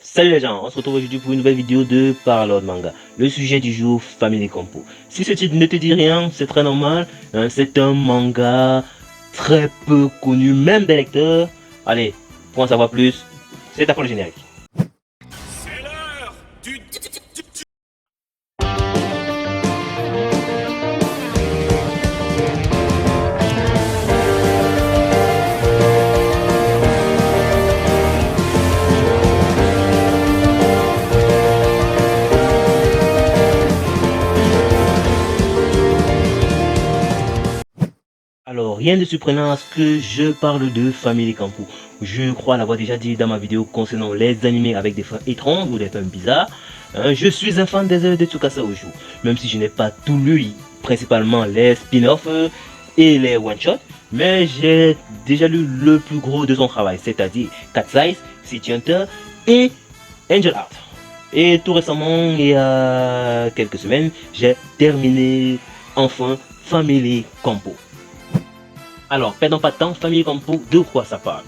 Salut les gens, on se retrouve aujourd'hui pour une nouvelle vidéo de Parlons de Manga. Le sujet du jour, Family Compo. Si ce titre ne te dit rien, c'est très normal. C'est un manga très peu connu, même des lecteurs. Allez, pour en savoir plus, c'est après le générique. C'est l'heure du... Alors, rien de surprenant à ce que je parle de Family Compo. Je crois l'avoir déjà dit dans ma vidéo concernant les animés avec des fins étranges ou des fins bizarres. Je suis un fan des œuvres de Tsukasa Ojo, même si je n'ai pas tout lu, principalement les spin-offs et les one-shots, mais j'ai déjà lu le plus gros de son travail, c'est-à-dire Cat's Eyes, City Hunter et Angel Heart. Et tout récemment, il y a quelques semaines, j'ai terminé enfin Family Compo. Alors, perdons pas de temps, Family Compo, de quoi ça parle?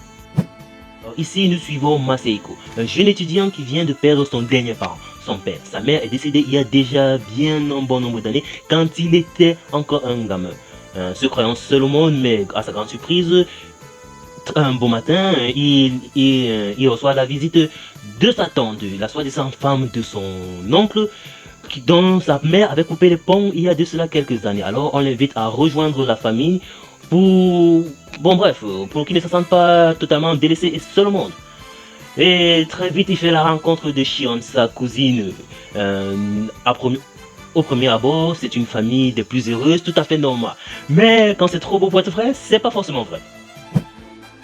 Alors, ici, nous suivons Masaeko, un jeune étudiant qui vient de perdre son dernier parent, son père. Sa mère est décédée il y a déjà bien un bon nombre d'années, quand il était encore un gamin. Se croyant seul au monde, mais à sa grande surprise, un beau matin, il reçoit la visite de sa tante, la soi-disant femme de son oncle, dont sa mère avait coupé les ponts il y a de cela quelques années. Alors, on l'invite à rejoindre la famille pour qu'il ne se sente pas totalement délaissé et seul au monde. Et très vite, il fait la rencontre de Shion, sa cousine. Au premier abord, c'est une famille des plus heureuses, tout à fait normale. Mais quand c'est trop beau pour être vrai, c'est pas forcément vrai.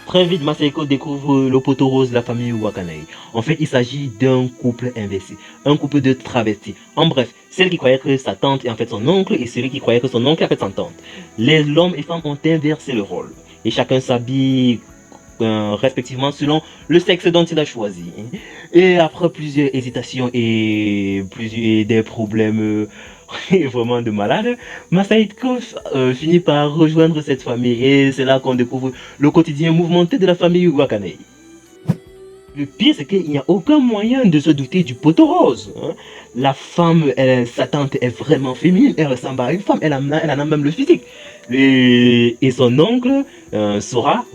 Très vite, Masaeko découvre le poteau rose de la famille Wakanai. En fait, il s'agit d'un couple inversé, un couple de travestis. En bref, celle qui croyait que sa tante est en fait son oncle et celui qui croyait que son oncle est en fait sa tante. L'homme et femmes ont inversé le rôle et chacun s'habille respectivement selon le sexe dont il a choisi. Et après plusieurs hésitations et des problèmes vraiment de malade, Masaeko finit par rejoindre cette famille et c'est là qu'on découvre le quotidien mouvementé de la famille Wakanai. Le pire, c'est qu'il n'y a aucun moyen de se douter du poteau rose. La femme, sa tante est vraiment féminine, elle ressemble à une femme, elle en a même le physique. Et son oncle, Sora,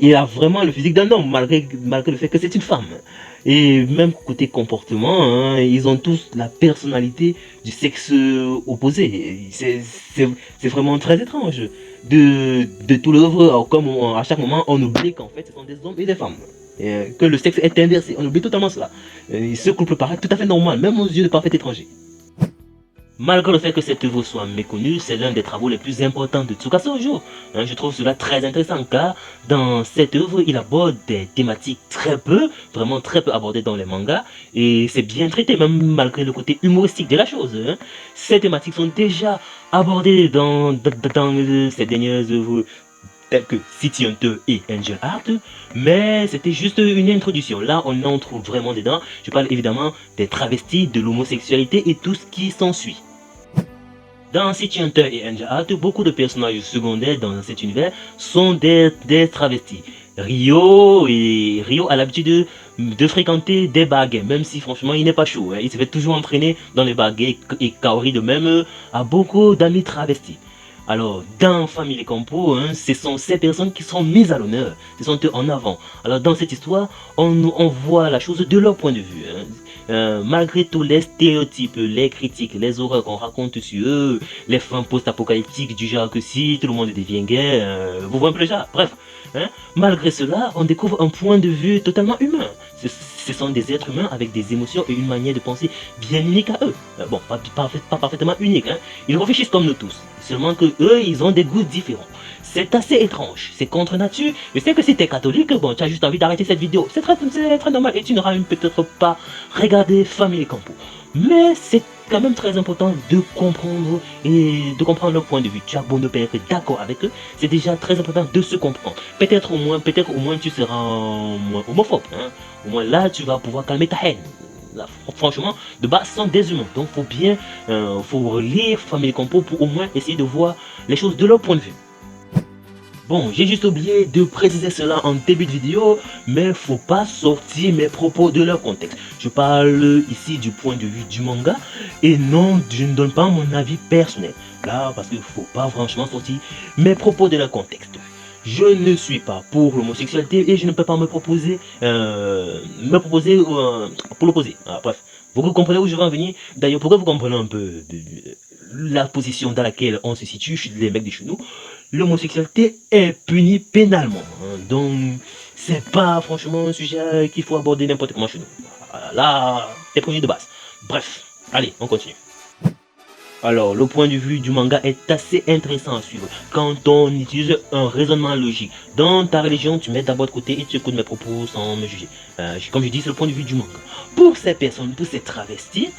il a vraiment le physique d'un homme, malgré le fait que c'est une femme. Et même côté comportement, ils ont tous la personnalité du sexe opposé. C'est vraiment très étrange. De tout l'œuvre, comme à chaque moment, on oublie qu'en fait, ce sont des hommes et des femmes. Que le sexe est inversé, on oublie totalement cela. Ce couple paraît tout à fait normal, même aux yeux de parfaits étrangers. Malgré le fait que cette œuvre soit méconnue, c'est l'un des travaux les plus importants de Tsukasa Ojo. Je trouve cela très intéressant car dans cette œuvre, il aborde des thématiques vraiment très peu abordées dans les mangas et c'est bien traité même malgré le côté humoristique de la chose. Ces thématiques sont déjà abordées dans ces dernières œuvres tels que City Hunter et Angel Heart, mais c'était juste une introduction. Là, on entre vraiment dedans. Je parle évidemment des travestis, de l'homosexualité et tout ce qui s'ensuit. Dans City Hunter et Angel Heart, beaucoup de personnages secondaires dans cet univers sont des travestis. Rio a l'habitude de fréquenter des baguettes, même si franchement il n'est pas chaud. Il se fait toujours entraîner dans les baguettes et Kaori de même a beaucoup d'amis travestis. Alors, dans Family Compo, ce sont ces personnes qui sont mises à l'honneur, qui sont en avant. Alors, dans cette histoire, on voit la chose de leur point de vue. Malgré tous les stéréotypes, les critiques, les horreurs qu'on raconte sur eux, les fins post-apocalyptiques du genre que si tout le monde devient gay, vous voyez un peu le genre, bref. Malgré cela, on découvre un point de vue totalement humain. Ce sont des êtres humains avec des émotions et une manière de penser bien unique à eux. Bon, pas parfaitement unique. Ils réfléchissent comme nous tous. Seulement que eux, ils ont des goûts différents. C'est assez étrange. C'est contre nature. Je sais que si t'es catholique, bon, tu as juste envie d'arrêter cette vidéo. C'est très normal et tu n'auras peut-être pas regardé Family Compo. Mais c'est quand même très important de comprendre leur point de vue. Tu as beau ne pas être d'accord avec eux, c'est déjà très important de se comprendre. Peut-être au moins tu seras moins homophobe. Au moins là, tu vas pouvoir calmer ta haine. Là, franchement, de base, ce sont des humains. Donc, faut lire Family Compo pour au moins essayer de voir les choses de leur point de vue. Bon, j'ai juste oublié de préciser cela en début de vidéo, mais faut pas sortir mes propos de leur contexte. Je parle ici du point de vue du manga, et non, je ne donne pas mon avis personnel. Là, parce qu'il faut pas franchement sortir mes propos de leur contexte. Je ne suis pas pour l'homosexualité et je ne peux pas me proposer pour l'opposer. Ah, bref, vous comprenez où je veux en venir. D'ailleurs, pourquoi vous comprenez un peu la position dans laquelle on se situe, les mecs de chez nous, l'homosexualité est punie pénalement. Hein, donc, c'est pas franchement un sujet qu'il faut aborder n'importe comment chez nous. Là, c'est prévenu de base. Bref, allez, on continue. Alors, le point de vue du manga est assez intéressant à suivre quand on utilise un raisonnement logique. Dans ta religion, tu mets d'abord de côté et tu écoutes mes propos sans me juger. Comme je dis, c'est le point de vue du manga. Pour ces personnes, pour ces travestis,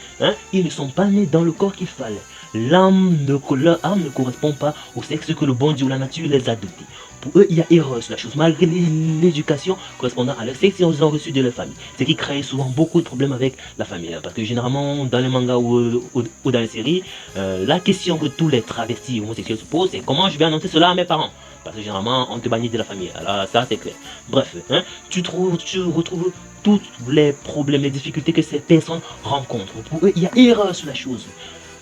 ils ne sont pas nés dans le corps qu'il fallait. Leur âme ne correspond pas au sexe que le bon Dieu ou la nature les a dotés. Pour eux, il y a erreur sur la chose, malgré l'éducation correspondant à leur sexe qu'ils ont reçu de leur famille. Ce qui crée souvent beaucoup de problèmes avec la famille. Parce que généralement, dans les mangas ou dans les séries, la question que tous les travestis homosexuels se posent, c'est comment je vais annoncer cela à mes parents. Parce que généralement, on te bannit de la famille. Alors ça, c'est clair. Bref, tu retrouves tous les problèmes, les difficultés que ces personnes rencontrent. Pour eux, il y a erreur sur la chose.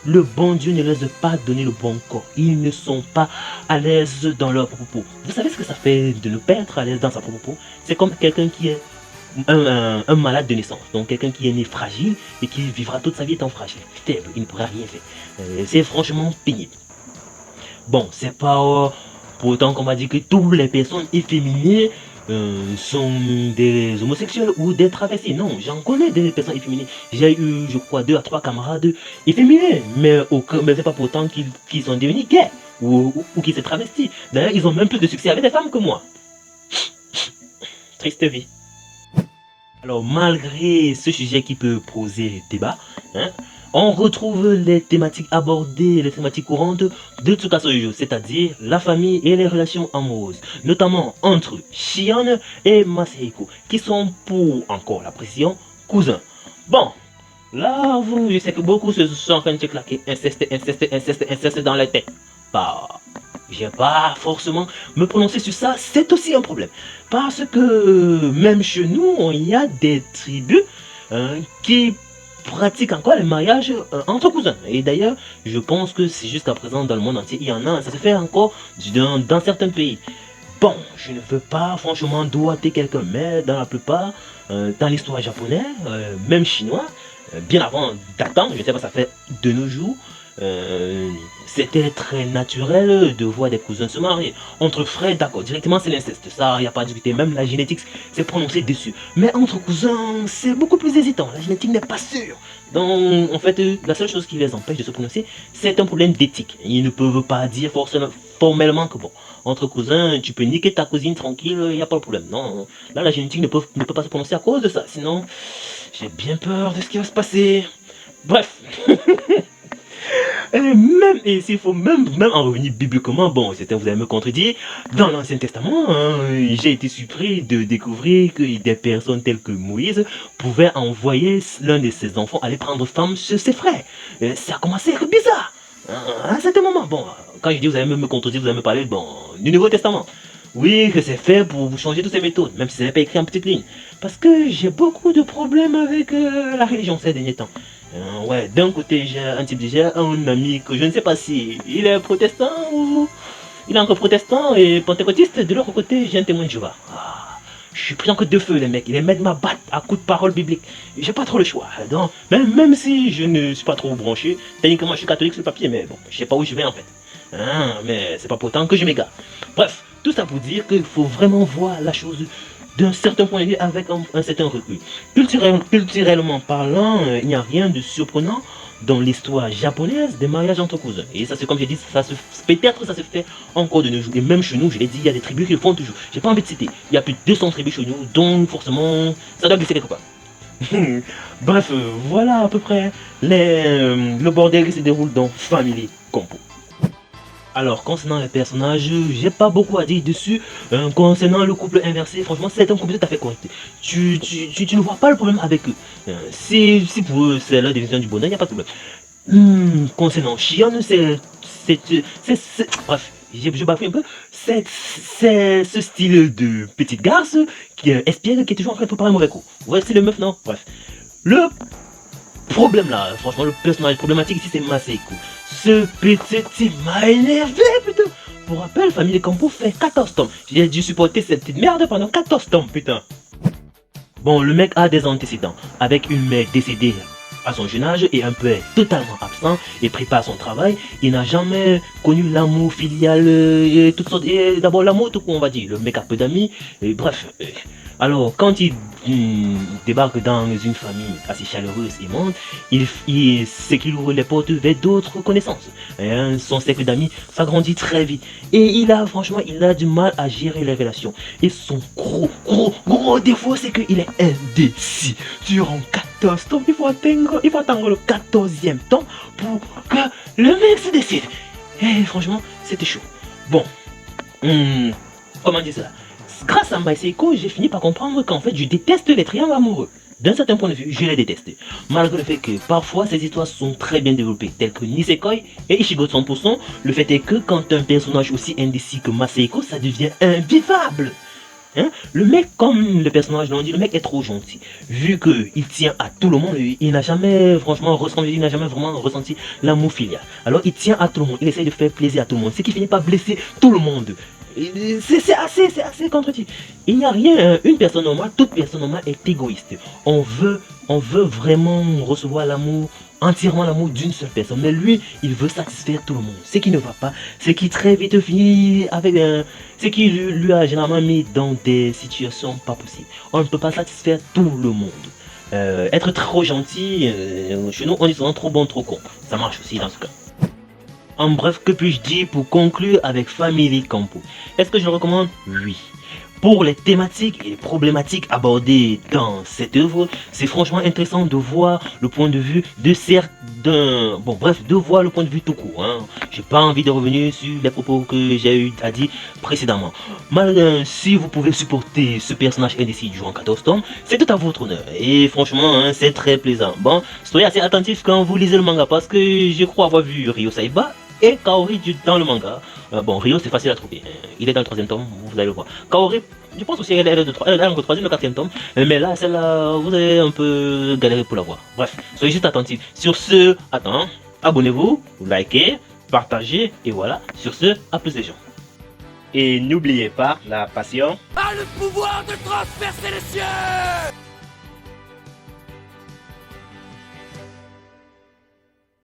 Le bon Dieu ne les a pas donné le bon corps. Ils ne sont pas à l'aise dans leur propos. Vous savez ce que ça fait de ne pas être à l'aise dans sa propos? C'est comme quelqu'un qui est un malade de naissance. Donc quelqu'un qui est né fragile et qui vivra toute sa vie étant fragile, faible, il ne pourra rien faire. C'est franchement pénible. Bon, c'est pas pour autant qu'on m'a dit que toutes les personnes efféminées sont des homosexuels ou des travestis. Non, j'en connais des personnes efféminées. J'ai eu, je crois, 2 à 3 camarades efféminés, mais c'est pas pour autant qu'ils sont devenus gays ou qu'ils se travestissent. D'ailleurs, ils ont même plus de succès avec des femmes que moi. Triste vie. Alors, malgré ce sujet qui peut poser débat, on retrouve les thématiques abordées, les thématiques courantes de Tsukasa-Yojo, c'est-à-dire la famille et les relations amoureuses, notamment entre Shion et Masahiko, qui sont, pour encore la précision, cousins. Bon, là, je sais que beaucoup se sont en train de se claquer inceste dans la tête. Bah, j'ai pas forcément me prononcer sur ça, c'est aussi un problème. Parce que même chez nous, il y a des tribus qui pratique encore les mariages entre cousins. Et d'ailleurs, je pense que c'est jusqu'à présent dans le monde entier, il y en a, ça se fait encore dans certains pays. Bon, je ne veux pas franchement doigter quelqu'un, mais dans la plupart, dans l'histoire japonaise, même chinois, bien avant datant, je ne sais pas, ça fait de nos jours, c'était très naturel de voir des cousins se marier. Entre frères, d'accord, directement c'est l'inceste, ça, il n'y a pas à discuter, même la génétique s'est prononcée dessus. Mais entre cousins, c'est beaucoup plus hésitant, la génétique n'est pas sûre. Donc, en fait, la seule chose qui les empêche de se prononcer, c'est un problème d'éthique. Ils ne peuvent pas dire formellement que bon, entre cousins, tu peux niquer ta cousine tranquille, il n'y a pas de problème. Non, là, la génétique ne peut pas se prononcer à cause de ça. Sinon, j'ai bien peur de ce qui va se passer. Bref. Et s'il faut même en revenir bibliquement, bon, vous allez me contredire, dans l'Ancien Testament, j'ai été surpris de découvrir que des personnes telles que Moïse pouvaient envoyer l'un de ses enfants aller prendre femme chez ses frères. Ça a commencé à être bizarre. À un certain moment, bon, quand je dis vous allez me contredire, vous allez me parler bon, du Nouveau Testament. Oui, que c'est fait pour vous changer toutes ces méthodes, même si ce n'est pas écrit en petite ligne. Parce que j'ai beaucoup de problèmes avec la religion ces derniers temps. Ouais, d'un côté, j'ai un ami que je ne sais pas si il est protestant ou il est encore protestant et pentecôtiste. De l'autre côté, j'ai un témoin de Jéhovah. Je suis pris en côte de feu, les mecs. Les mecs m'abattent à coups de parole biblique. J'ai pas trop le choix. Donc, même si je ne suis pas trop branché, techniquement, je suis catholique sur le papier, mais bon, je sais pas où je vais en fait. Mais c'est pas pour autant que je m'égare. Bref, tout ça pour dire qu'il faut vraiment voir la chose d'un certain point de vue avec un certain recul. Culturellement parlant, il n'y a rien de surprenant dans l'histoire japonaise des mariages entre cousins. Et ça, c'est comme j'ai dit, peut-être ça se fait encore de nos jours. Et même chez nous, je l'ai dit, il y a des tribus qui le font toujours. J'ai pas envie de citer. Il y a plus de 200 tribus chez nous, donc forcément, ça doit glisser quelque part. Bref, voilà à peu près le bordel qui se déroule dans Family Compo. Alors, concernant les personnages, j'ai pas beaucoup à dire dessus. Concernant le couple inversé, franchement, c'est un couple tout à fait correct. Tu ne vois pas le problème avec eux. Si pour eux, c'est la division du bonheur, il n'y a pas de problème. Concernant Shion, bref, je bafouille un peu, c'est ce style de petite garce qui est espiègle, qui est toujours en train de préparer un mauvais coup. Vous voyez, c'est le meuf, non? Bref. Le problème là, franchement, le personnage problématique ici, c'est Maseko. Ce petit type m'a énervé, putain. Pour rappel, Famille Campo fait 14 tomes. J'ai dû supporter cette petite merde pendant 14 tomes, putain. Bon, le mec a des antécédents, avec une mère décédée à son jeune âge et un père totalement absent et prépare son travail. Il n'a jamais connu l'amour filial et toutes sortes. Et d'abord l'amour tout court, on va dire. Le mec a peu d'amis. Et bref. Alors, quand il débarque dans une famille assez chaleureuse et aimante, c'est qu'il ouvre les portes vers d'autres connaissances. Et, son cercle d'amis s'agrandit très vite. Et franchement, il a du mal à gérer les relations. Et son gros défaut, c'est qu'il est indécis. Durant 14 tomes, il faut attendre le 14e tome pour que le mec se décide. Et franchement, c'était chaud. Bon, comment dire ça? Grâce à Maseko, j'ai fini par comprendre qu'en fait, je déteste les triangles amoureux. D'un certain point de vue, je les déteste. Malgré le fait que parfois ces histoires sont très bien développées, telles que Nisekoi et Ichigo 100%, le fait est que quand un personnage aussi indécis que Maseko, ça devient invivable. Hein? Le mec, comme le personnage l'ont dit, le mec est trop gentil. Vu qu'il tient à tout le monde, il n'a jamais vraiment ressenti l'amour filial. Alors il tient à tout le monde, il essaie de faire plaisir à tout le monde, ce qui finit par blesser tout le monde. C'est assez contre-type. Il n'y a rien, une personne normale, toute personne normale est égoïste. On veut vraiment recevoir l'amour, entièrement l'amour d'une seule personne. Mais lui, il veut satisfaire tout le monde. Ce qui ne va pas, c'est qu'il très vite finit avec ce qui lui a généralement mis dans des situations pas possibles. On ne peut pas satisfaire tout le monde. Être trop gentil, chez nous, on dit souvent trop bon, trop con. Ça marche aussi dans ce cas. En bref, que puis-je dire pour conclure avec Family Campo? Est-ce que je le recommande? Oui. Pour les thématiques et les problématiques abordées dans cette œuvre, c'est franchement intéressant de voir le point de vue de certains... Bon bref, de voir le point de vue tout court. Hein. J'ai pas envie de revenir sur les propos que j'ai eu à dire précédemment. Malgré si vous pouvez supporter ce personnage indécis durant 14 tomes, c'est tout à votre honneur. Et franchement, hein, c'est très plaisant. Bon, soyez assez attentifs quand vous lisez le manga parce que je crois avoir vu Ryo Saiba et Kaori dans le manga. Bon, Ryo c'est facile à trouver. Il est dans le 3e tome, vous allez le voir. Kaori, je pense aussi qu'elle est le 3e, le 4e tome. Mais là, celle-là, vous allez un peu galérer pour la voir. Bref, soyez juste attentifs. Sur ce, attends, abonnez-vous, likez, partagez, et voilà. Sur ce, à plus les gens. Et n'oubliez pas, la passion a le pouvoir de transpercer les cieux!